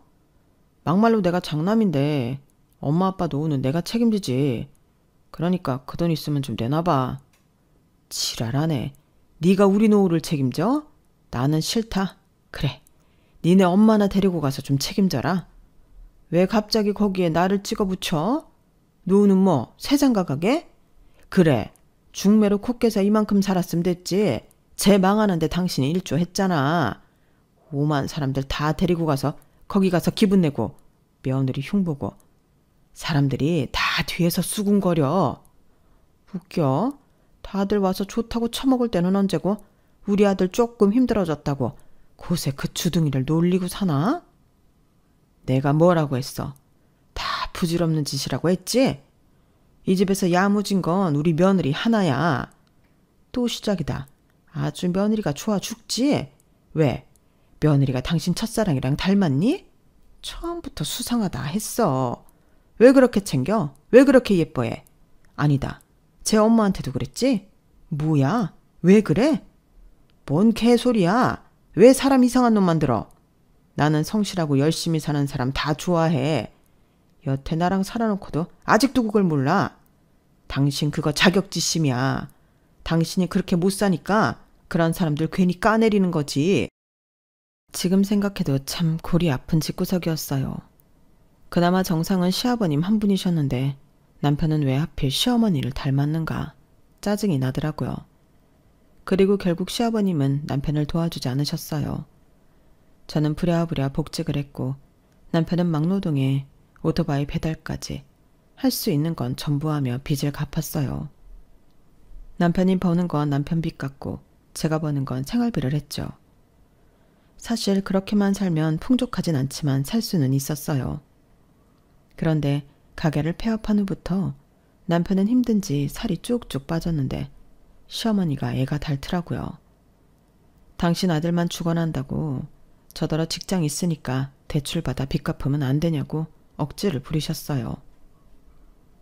막말로 내가 장남인데 엄마 아빠 노후는 내가 책임지지. 그러니까 그 돈 있으면 좀 내놔봐. 지랄하네. 네가 우리 노후를 책임져? 나는 싫다. 그래. 니네 엄마나 데리고 가서 좀 책임져라. 왜 갑자기 거기에 나를 찍어 붙여? 노후는 뭐 새장가 가게? 그래. 중매로 콧게사 이만큼 살았으면 됐지. 쟤 망하는데 당신이 일조했잖아. 오만 사람들 다 데리고 가서 거기 가서 기분 내고 며느리 흉보고 사람들이 다 뒤에서 수군거려. 웃겨. 다들 와서 좋다고 처먹을 때는 언제고 우리 아들 조금 힘들어졌다고 곳에 그 주둥이를 놀리고 사나? 내가 뭐라고 했어? 다 부질없는 짓이라고 했지? 이 집에서 야무진 건 우리 며느리 하나야. 또 시작이다. 아주 며느리가 좋아 죽지? 왜? 며느리가 당신 첫사랑이랑 닮았니? 처음부터 수상하다 했어. 왜 그렇게 챙겨? 왜 그렇게 예뻐해? 아니다. 제 엄마한테도 그랬지? 뭐야? 왜 그래? 뭔 개소리야? 왜 사람 이상한 놈 만들어? 나는 성실하고 열심히 사는 사람 다 좋아해. 여태 나랑 살아놓고도 아직도 그걸 몰라. 당신 그거 자격지심이야. 당신이 그렇게 못 사니까 그런 사람들 괜히 까내리는 거지. 지금 생각해도 참 골이 아픈 집구석이었어요. 그나마 정상은 시아버님 한 분이셨는데 남편은 왜 하필 시어머니를 닮았는가 짜증이 나더라고요. 그리고 결국 시아버님은 남편을 도와주지 않으셨어요. 저는 부랴부랴 복직을 했고 남편은 막노동에 오토바이 배달까지 할 수 있는 건 전부 하며 빚을 갚았어요. 남편이 버는 건 남편 빚 갚고 제가 버는 건 생활비를 했죠. 사실 그렇게만 살면 풍족하진 않지만 살 수는 있었어요. 그런데 가게를 폐업한 후부터 남편은 힘든지 살이 쭉쭉 빠졌는데 시어머니가 애가 닳더라고요. 당신 아들만 죽어난다고 저더러 직장 있으니까 대출받아 빚 갚으면 안 되냐고 억지를 부리셨어요.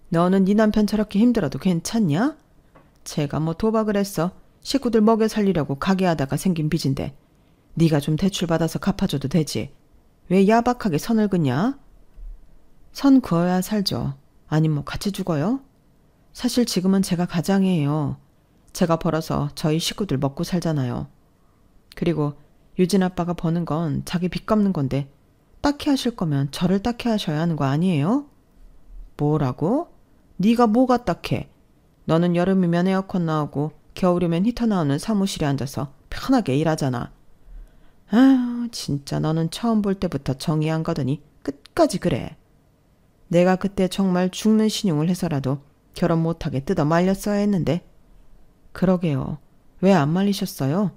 너는 네 남편 저렇게 힘들어도 괜찮냐? 제가 뭐 도박을 했어. 식구들 먹여 살리려고 가게 하다가 생긴 빚인데 네가 좀 대출받아서 갚아줘도 되지. 왜 야박하게 선을 긋냐? 선 그어야 살죠. 아님 뭐 같이 죽어요? 사실 지금은 제가 가장이에요. 제가 벌어서 저희 식구들 먹고 살잖아요. 그리고 유진 아빠가 버는 건 자기 빚 갚는 건데 딱히 하실 거면 저를 딱히 하셔야 하는 거 아니에요? 뭐라고? 네가 뭐가 딱해? 너는 여름이면 에어컨 나오고 겨울이면 히터 나오는 사무실에 앉아서 편하게 일하잖아. 아, 진짜 너는 처음 볼 때부터 정이 안 가더니 끝까지 그래. 내가 그때 정말 죽는 신용을 해서라도 결혼 못하게 뜯어 말렸어야 했는데. 그러게요. 왜 안 말리셨어요?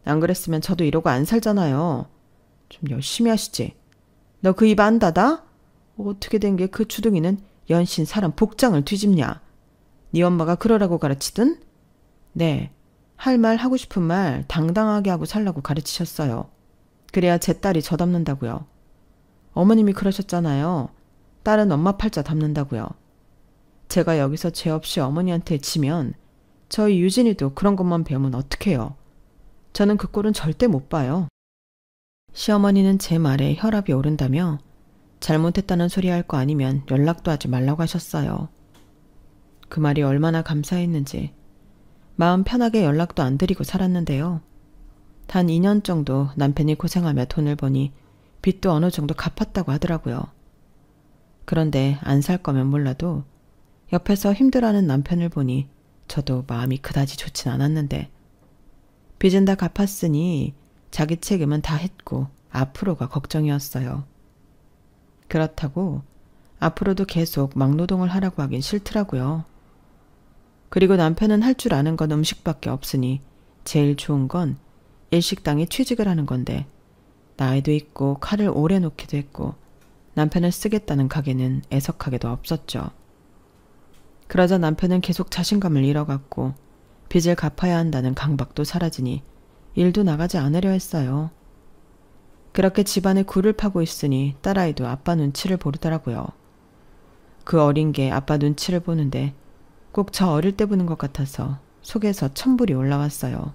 안 그랬으면 저도 이러고 안 살잖아요. 좀 열심히 하시지. 너 그 입 안 닫아? 어떻게 된 게 그 주둥이는 연신 사람 복장을 뒤집냐? 네 엄마가 그러라고 가르치든? 네. 할 말 하고 싶은 말 당당하게 하고 살라고 가르치셨어요. 그래야 제 딸이 저 닮는다고요. 어머님이 그러셨잖아요. 딸은 엄마 팔자 닮는다고요. 제가 여기서 죄 없이 어머니한테 지면 저희 유진이도 그런 것만 배우면 어떡해요. 저는 그 꼴은 절대 못 봐요. 시어머니는 제 말에 혈압이 오른다며 잘못했다는 소리 할 거 아니면 연락도 하지 말라고 하셨어요. 그 말이 얼마나 감사했는지 마음 편하게 연락도 안 드리고 살았는데요. 단 2년 정도 남편이 고생하며 돈을 버니 빚도 어느 정도 갚았다고 하더라고요. 그런데 안 살 거면 몰라도 옆에서 힘들어하는 남편을 보니 저도 마음이 그다지 좋진 않았는데 빚은 다 갚았으니 자기 책임은 다 했고 앞으로가 걱정이었어요. 그렇다고 앞으로도 계속 막노동을 하라고 하긴 싫더라고요. 그리고 남편은 할 줄 아는 건 음식밖에 없으니 제일 좋은 건 일식당에 취직을 하는 건데 나이도 있고 칼을 오래 놓기도 했고 남편을 쓰겠다는 가게는 애석하게도 없었죠. 그러자 남편은 계속 자신감을 잃어갔고 빚을 갚아야 한다는 강박도 사라지니 일도 나가지 않으려 했어요. 그렇게 집안에 굴을 파고 있으니 딸아이도 아빠 눈치를 보더라고요. 그 어린 게 아빠 눈치를 보는데 꼭 저 어릴 때 보는 것 같아서 속에서 천불이 올라왔어요.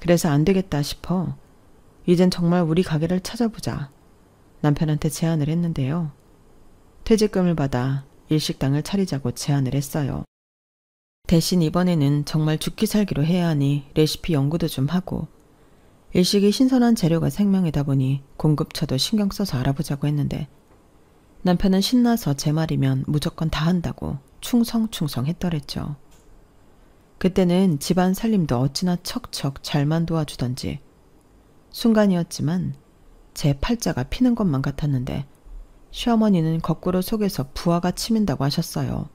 그래서 안 되겠다 싶어 이젠 정말 우리 가게를 찾아보자 남편한테 제안을 했는데요. 퇴직금을 받아 일식당을 차리자고 제안을 했어요. 대신 이번에는 정말 죽기 살기로 해야 하니 레시피 연구도 좀 하고 일식이 신선한 재료가 생명이다 보니 공급처도 신경 써서 알아보자고 했는데 남편은 신나서 제 말이면 무조건 다 한다고 충성충성 했더랬죠. 그때는 집안 살림도 어찌나 척척 잘만 도와주던지 순간이었지만 제 팔자가 피는 것만 같았는데 시어머니는 거꾸로 속에서 부하가 치민다고 하셨어요.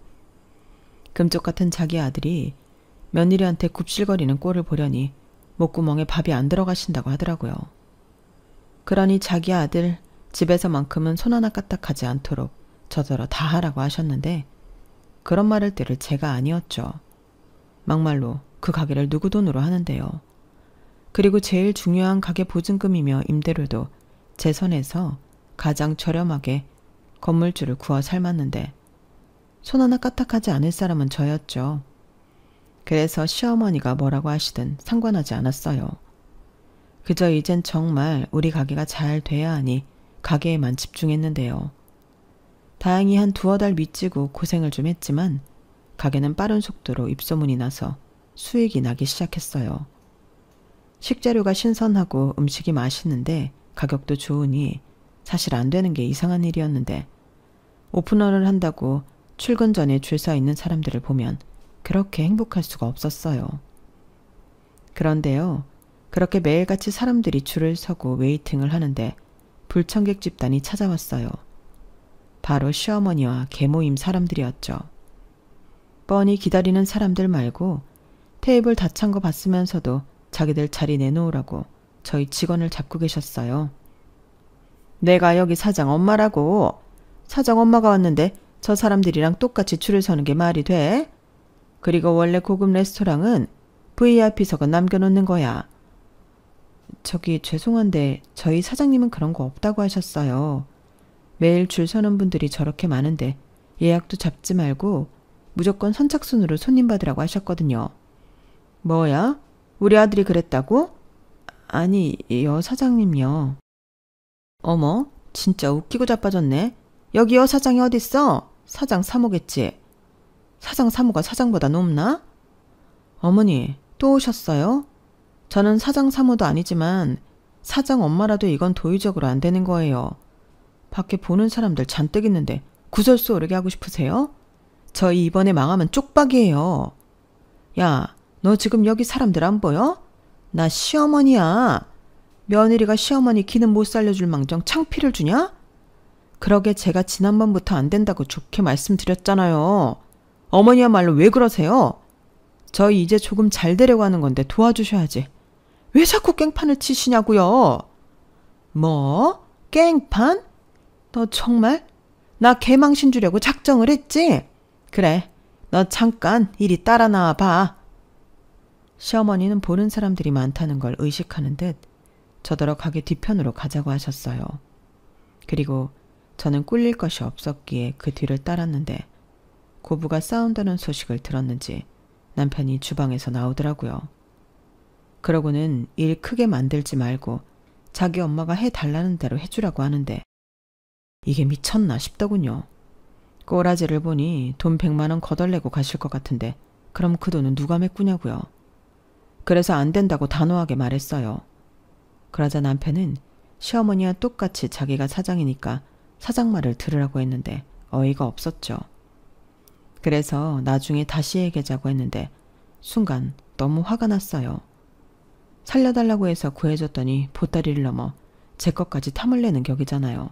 금쪽 같은 자기 아들이 며느리한테 굽실거리는 꼴을 보려니 목구멍에 밥이 안 들어가신다고 하더라고요. 그러니 자기 아들 집에서만큼은 손 하나 까딱하지 않도록 저더러 다 하라고 하셨는데 그런 말을 들을 제가 아니었죠. 막말로 그 가게를 누구 돈으로 하는데요. 그리고 제일 중요한 가게 보증금이며 임대료도 제 선에서 가장 저렴하게 건물주를 구워 삶았는데 손 하나 까딱하지 않을 사람은 저였죠. 그래서 시어머니가 뭐라고 하시든 상관하지 않았어요. 그저 이젠 정말 우리 가게가 잘 돼야 하니 가게에만 집중했는데요. 다행히 한 두어 달 미치고 고생을 좀 했지만 가게는 빠른 속도로 입소문이 나서 수익이 나기 시작했어요. 식재료가 신선하고 음식이 맛있는데 가격도 좋으니 사실 안 되는 게 이상한 일이었는데 오픈런을 한다고 출근 전에 줄 서 있는 사람들을 보면 그렇게 행복할 수가 없었어요. 그런데요. 그렇게 매일같이 사람들이 줄을 서고 웨이팅을 하는데 불청객 집단이 찾아왔어요. 바로 시어머니와 계모임 사람들이었죠. 뻔히 기다리는 사람들 말고 테이블 다 찬 거 봤으면서도 자기들 자리 내놓으라고 저희 직원을 잡고 계셨어요. 내가 여기 사장 엄마라고. 사장 엄마가 왔는데 저 사람들이랑 똑같이 줄을 서는 게 말이 돼? 그리고 원래 고급 레스토랑은 VIP석은 남겨놓는 거야. 저기 죄송한데 저희 사장님은 그런 거 없다고 하셨어요. 매일 줄 서는 분들이 저렇게 많은데 예약도 잡지 말고 무조건 선착순으로 손님 받으라고 하셨거든요. 뭐야? 우리 아들이 그랬다고? 아니, 여 사장님요. 어머, 진짜 웃기고 자빠졌네. 여기 여 사장이 어딨어? 사장 사모겠지. 사장 사모가 사장보다 높나? 어머니, 또 오셨어요? 저는 사장 사모도 아니지만 사장 엄마라도 이건 도의적으로 안 되는 거예요. 밖에 보는 사람들 잔뜩 있는데 구설수 오르게 하고 싶으세요? 저희 이번에 망하면 쪽박이에요. 야, 너 지금 여기 사람들 안 보여? 나 시어머니야. 며느리가 시어머니 기는 못 살려줄 망정 창피를 주냐? 그러게 제가 지난번부터 안 된다고 좋게 말씀드렸잖아요. 어머니야말로 왜 그러세요? 저희 이제 조금 잘 되려고 하는 건데 도와주셔야지. 왜 자꾸 깽판을 치시냐고요? 뭐? 깽판? 너 정말? 나 개망신 주려고 작정을 했지? 그래, 너 잠깐 이리 따라 나와 봐. 시어머니는 보는 사람들이 많다는 걸 의식하는 듯 저더러 가게 뒤편으로 가자고 하셨어요. 그리고 저는 꿀릴 것이 없었기에 그 뒤를 따랐는데 고부가 싸운다는 소식을 들었는지 남편이 주방에서 나오더라고요. 그러고는 일 크게 만들지 말고 자기 엄마가 해달라는 대로 해주라고 하는데 이게 미쳤나 싶더군요. 꼬라지를 보니 돈 100만 원 거덜내고 가실 것 같은데 그럼 그 돈은 누가 메꾸냐고요. 그래서 안 된다고 단호하게 말했어요. 그러자 남편은 시어머니와 똑같이 자기가 사장이니까 사장 말을 들으라고 했는데 어이가 없었죠. 그래서 나중에 다시 얘기하자고 했는데 순간 너무 화가 났어요. 살려달라고 해서 구해줬더니 보따리를 넘어 제 것까지 탐을 내는 격이잖아요.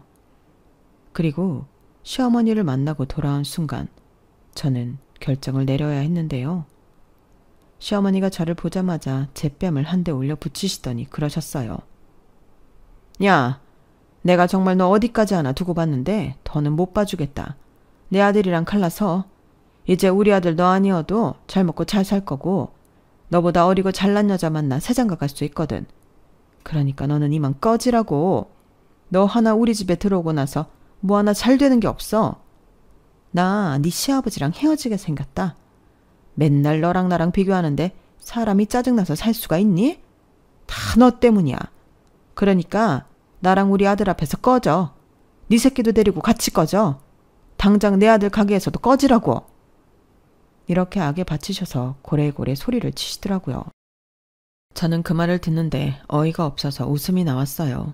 그리고 시어머니를 만나고 돌아온 순간 저는 결정을 내려야 했는데요. 시어머니가 저를 보자마자 제 뺨을 한 대 올려 붙이시더니 그러셨어요. 야, 내가 정말 너 어디까지 하나 두고 봤는데 더는 못 봐주겠다. 내 아들이랑 갈라서 이제 우리 아들 너 아니어도 잘 먹고 잘 살 거고 너보다 어리고 잘난 여자 만나 새장가 갈 수 있거든. 그러니까 너는 이만 꺼지라고. 너 하나 우리 집에 들어오고 나서 뭐 하나 잘 되는 게 없어. 나 네 시아버지랑 헤어지게 생겼다. 맨날 너랑 나랑 비교하는데 사람이 짜증나서 살 수가 있니? 다 너 때문이야. 그러니까 나랑 우리 아들 앞에서 꺼져. 네 새끼도 데리고 같이 꺼져. 당장 내 아들 가게에서도 꺼지라고. 이렇게 악에 바치셔서 고래고래 소리를 치시더라고요. 저는 그 말을 듣는데 어이가 없어서 웃음이 나왔어요.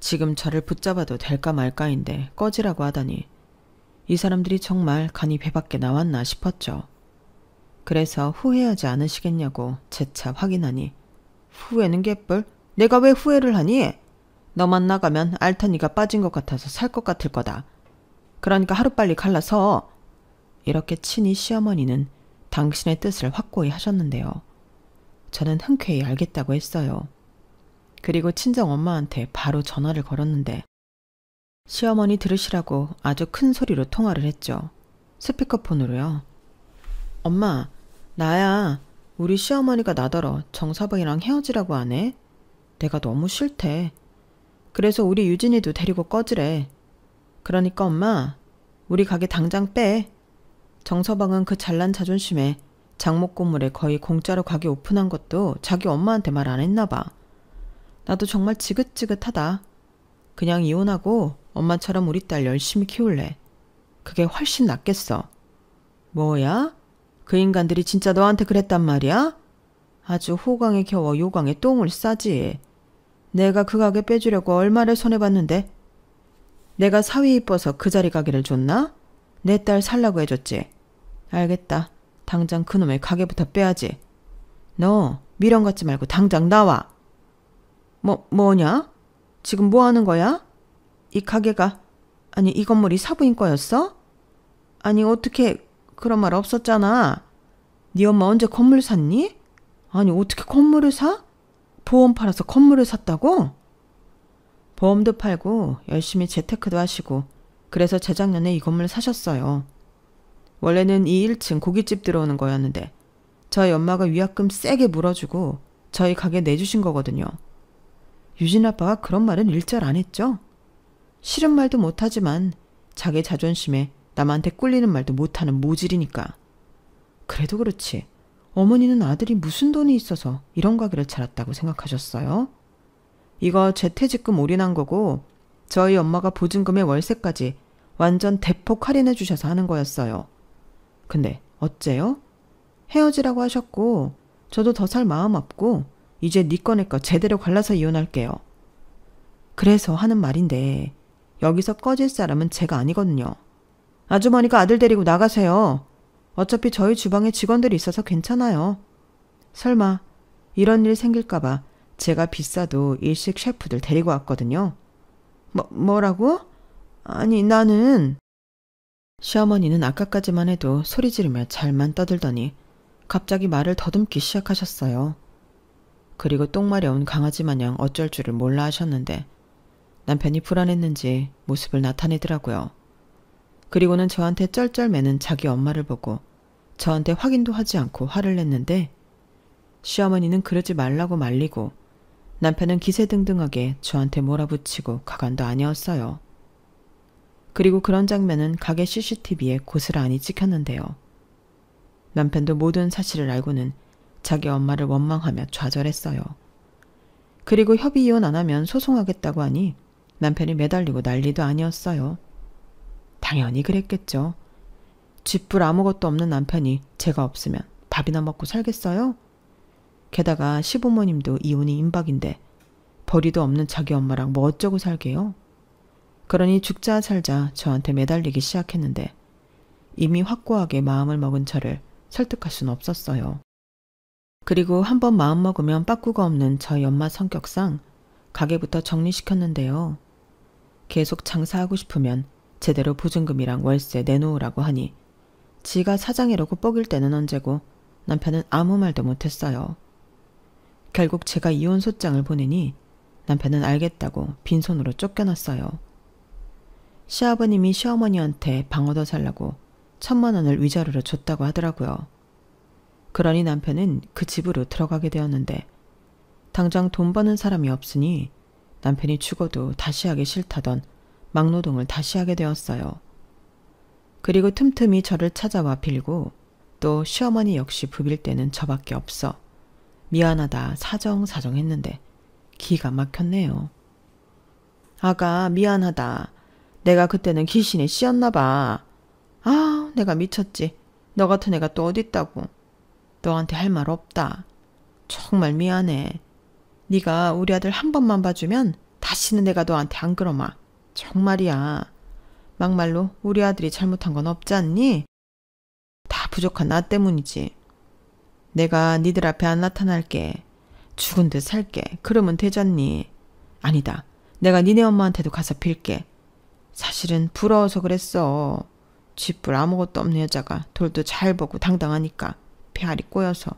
지금 저를 붙잡아도 될까 말까인데 꺼지라고 하다니 이 사람들이 정말 간이 배밖에 나왔나 싶었죠. 그래서 후회하지 않으시겠냐고 재차 확인하니 후회는 개뿔? 내가 왜 후회를 하니? 너만 나가면 알타니가 빠진 것 같아서 살 것 같을 거다. 그러니까 하루빨리 갈라서. 이렇게 친히 시어머니는 당신의 뜻을 확고히 하셨는데요. 저는 흔쾌히 알겠다고 했어요. 그리고 친정엄마한테 바로 전화를 걸었는데 시어머니 들으시라고 아주 큰 소리로 통화를 했죠. 스피커폰으로요. 엄마, 나야. 우리 시어머니가 나더러 정사방이랑 헤어지라고 하네. 내가 너무 싫대. 그래서 우리 유진이도 데리고 꺼지래. 그러니까 엄마, 우리 가게 당장 빼. 정서방은 그 잘난 자존심에 장목고물에 거의 공짜로 가게 오픈한 것도 자기 엄마한테 말 안 했나 봐. 나도 정말 지긋지긋하다. 그냥 이혼하고 엄마처럼 우리 딸 열심히 키울래. 그게 훨씬 낫겠어. 뭐야? 그 인간들이 진짜 너한테 그랬단 말이야? 아주 호강에 겨워 요강에 똥을 싸지. 내가 그 가게 빼주려고 얼마를 손해봤는데 내가 사위 이뻐서 그 자리 가게를 줬나? 내 딸 살라고 해줬지. 알겠다. 당장 그놈의 가게부터 빼야지. 너 미련 갖지 말고 당장 나와. 뭐냐? 지금 뭐 하는 거야? 이 가게가, 아니 이 건물이 사부인 거였어? 아니 어떻게, 그런 말 없었잖아. 네 엄마 언제 건물 샀니? 아니 어떻게 건물을 사? 보험 팔아서 건물을 샀다고? 보험도 팔고 열심히 재테크도 하시고 그래서 재작년에 이 건물 사셨어요. 원래는 이 1층 고깃집 들어오는 거였는데 저희 엄마가 위약금 세게 물어주고 저희 가게 내주신 거거든요. 유진 아빠가 그런 말은 일절 안 했죠. 싫은 말도 못하지만 자기 자존심에 남한테 꿀리는 말도 못하는 모질이니까. 그래도 그렇지. 어머니는 아들이 무슨 돈이 있어서 이런 가게를 차렸다고 생각하셨어요? 이거 재퇴직금 올인한 거고 저희 엄마가 보증금의 월세까지 완전 대폭 할인해 주셔서 하는 거였어요. 근데 어째요? 헤어지라고 하셨고 저도 더 살 마음 없고 이제 네 거 내 거 제대로 갈라서 이혼할게요. 그래서 하는 말인데 여기서 꺼질 사람은 제가 아니거든요. 아주머니가 아들 데리고 나가세요. 어차피 저희 주방에 직원들이 있어서 괜찮아요. 설마 이런 일 생길까봐 제가 비싸도 일식 셰프들 데리고 왔거든요. 뭐라고? 아니 나는... 시어머니는 아까까지만 해도 소리 지르며 잘만 떠들더니 갑자기 말을 더듬기 시작하셨어요. 그리고 똥 마려운 강아지 마냥 어쩔 줄을 몰라 하셨는데 남편이 불안했는지 모습을 나타내더라고요. 그리고는 저한테 쩔쩔매는 자기 엄마를 보고 저한테 확인도 하지 않고 화를 냈는데 시어머니는 그러지 말라고 말리고 남편은 기세등등하게 저한테 몰아붙이고 가관도 아니었어요. 그리고 그런 장면은 가게 CCTV에 고스란히 찍혔는데요. 남편도 모든 사실을 알고는 자기 엄마를 원망하며 좌절했어요. 그리고 협의 이혼 안 하면 소송하겠다고 하니 남편이 매달리고 난리도 아니었어요. 당연히 그랬겠죠. 쥐뿔 아무것도 없는 남편이 제가 없으면 밥이나 먹고 살겠어요? 게다가 시부모님도 이혼이 임박인데 벌이도 없는 자기 엄마랑 뭐 어쩌고 살게요? 그러니 죽자 살자 저한테 매달리기 시작했는데 이미 확고하게 마음을 먹은 저를 설득할 수는 없었어요. 그리고 한번 마음먹으면 빠꾸가 없는 저희 엄마 성격상 가게부터 정리시켰는데요. 계속 장사하고 싶으면 제대로 보증금이랑 월세 내놓으라고 하니 지가 사장이라고 뻐길 때는 언제고 남편은 아무 말도 못했어요. 결국 제가 이혼 소장을 보내니 남편은 알겠다고 빈손으로 쫓겨났어요. 시아버님이 시어머니한테 방 얻어 살라고 1,000만 원을 위자료로 줬다고 하더라고요. 그러니 남편은 그 집으로 들어가게 되었는데 당장 돈 버는 사람이 없으니 남편이 죽어도 다시 하기 싫다던 막노동을 다시 하게 되었어요. 그리고 틈틈이 저를 찾아와 빌고 또 시어머니 역시 부빌 때는 저밖에 없어 미안하다 사정사정 했는데 기가 막혔네요. 아가 미안하다. 내가 그때는 귀신에 씌었나 봐. 아 내가 미쳤지. 너 같은 애가 또 어딨다고. 너한테 할 말 없다. 정말 미안해. 네가 우리 아들 한 번만 봐주면 다시는 내가 너한테 안 그러마. 정말이야. 막말로 우리 아들이 잘못한 건 없지 않니? 다 부족한 나 때문이지. 내가 니들 앞에 안 나타날게. 죽은 듯 살게. 그러면 되잖니. 아니다. 내가 니네 엄마한테도 가서 빌게. 사실은 부러워서 그랬어. 쥐뿔 아무것도 없는 여자가 돌도 잘 보고 당당하니까 배알이 꼬여서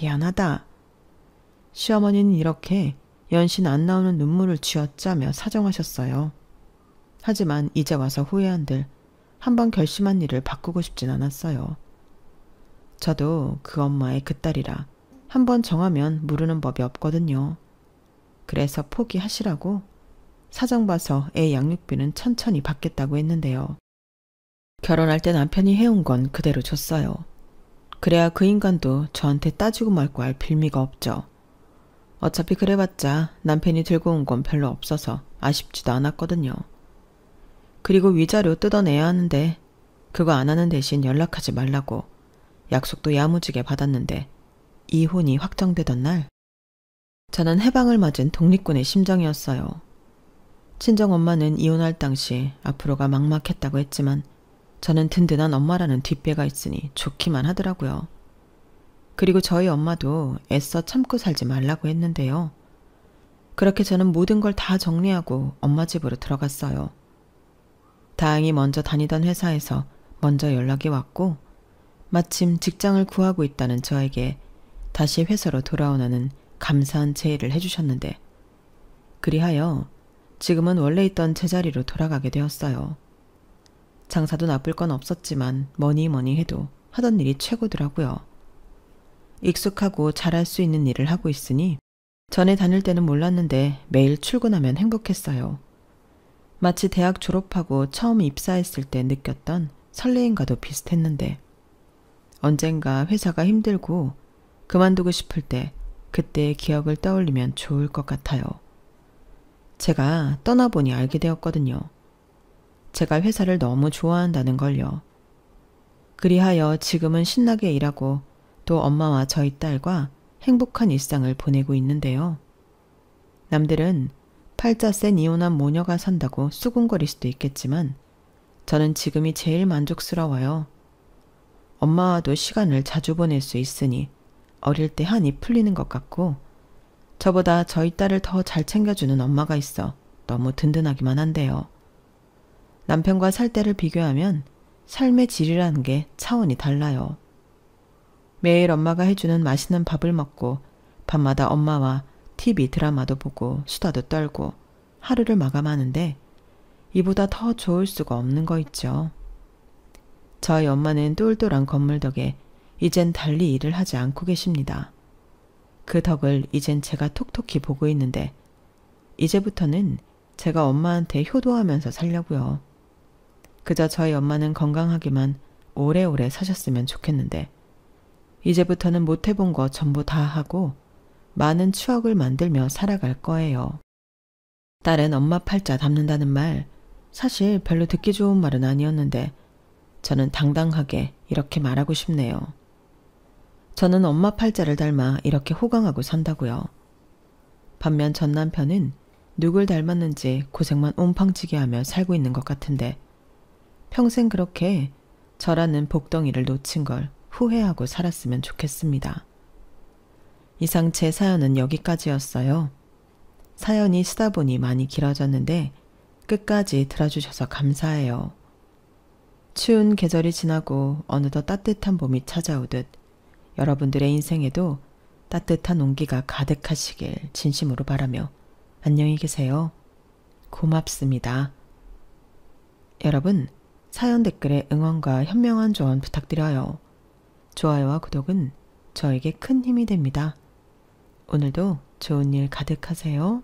미안하다. 시어머니는 이렇게 연신 안 나오는 눈물을 쥐어짜며 사정하셨어요. 하지만 이제 와서 후회한들 한번 결심한 일을 바꾸고 싶진 않았어요. 저도 그 엄마의 그 딸이라 한번 정하면 무르는 법이 없거든요. 그래서 포기하시라고 사정 봐서 애 양육비는 천천히 받겠다고 했는데요. 결혼할 때 남편이 해온 건 그대로 줬어요. 그래야 그 인간도 저한테 따지고 말고 할 빌미가 없죠. 어차피 그래봤자 남편이 들고 온 건 별로 없어서 아쉽지도 않았거든요. 그리고 위자료 뜯어내야 하는데 그거 안 하는 대신 연락하지 말라고 약속도 야무지게 받았는데 이혼이 확정되던 날 저는 해방을 맞은 독립군의 심정이었어요. 친정엄마는 이혼할 당시 앞으로가 막막했다고 했지만 저는 든든한 엄마라는 뒷배가 있으니 좋기만 하더라고요. 그리고 저희 엄마도 애써 참고 살지 말라고 했는데요. 그렇게 저는 모든 걸 다 정리하고 엄마 집으로 들어갔어요. 다행히 먼저 다니던 회사에서 먼저 연락이 왔고 마침 직장을 구하고 있다는 저에게 다시 회사로 돌아오라는 감사한 제의를 해주셨는데 그리하여 지금은 원래 있던 제자리로 돌아가게 되었어요. 장사도 나쁠 건 없었지만 뭐니 해도 하던 일이 최고더라고요. 익숙하고 잘할 수 있는 일을 하고 있으니 전에 다닐 때는 몰랐는데 매일 출근하면 행복했어요. 마치 대학 졸업하고 처음 입사했을 때 느꼈던 설레임과도 비슷했는데 언젠가 회사가 힘들고 그만두고 싶을 때 그때의 기억을 떠올리면 좋을 것 같아요. 제가 떠나보니 알게 되었거든요. 제가 회사를 너무 좋아한다는 걸요. 그리하여 지금은 신나게 일하고 또 엄마와 저희 딸과 행복한 일상을 보내고 있는데요. 남들은 팔자 센 이혼한 모녀가 산다고 수군거릴 수도 있겠지만 저는 지금이 제일 만족스러워요. 엄마와도 시간을 자주 보낼 수 있으니 어릴 때 한이 풀리는 것 같고 저보다 저희 딸을 더 잘 챙겨주는 엄마가 있어 너무 든든하기만 한데요. 남편과 살 때를 비교하면 삶의 질이라는 게 차원이 달라요. 매일 엄마가 해주는 맛있는 밥을 먹고 밤마다 엄마와 TV 드라마도 보고 수다도 떨고 하루를 마감하는데 이보다 더 좋을 수가 없는 거 있죠. 저희 엄마는 똘똘한 건물 덕에 이젠 달리 일을 하지 않고 계십니다. 그 덕을 이젠 제가 톡톡히 보고 있는데 이제부터는 제가 엄마한테 효도하면서 살려고요. 그저 저희 엄마는 건강하기만 오래오래 사셨으면 좋겠는데 이제부터는 못해본 거 전부 다 하고 많은 추억을 만들며 살아갈 거예요. 딸은 엄마 팔자 닮는다는 말 사실 별로 듣기 좋은 말은 아니었는데 저는 당당하게 이렇게 말하고 싶네요. 저는 엄마 팔자를 닮아 이렇게 호강하고 산다고요. 반면 전 남편은 누굴 닮았는지 고생만 옴팡치게 하며 살고 있는 것 같은데 평생 그렇게 저라는 복덩이를 놓친 걸 후회하고 살았으면 좋겠습니다. 이상 제 사연은 여기까지였어요. 사연이 쓰다 보니 많이 길어졌는데 끝까지 들어주셔서 감사해요. 추운 계절이 지나고 어느덧 따뜻한 봄이 찾아오듯 여러분들의 인생에도 따뜻한 온기가 가득하시길 진심으로 바라며 안녕히 계세요. 고맙습니다. 여러분, 사연 댓글에 응원과 현명한 조언 부탁드려요. 좋아요와 구독은 저에게 큰 힘이 됩니다. 오늘도 좋은 일 가득하세요.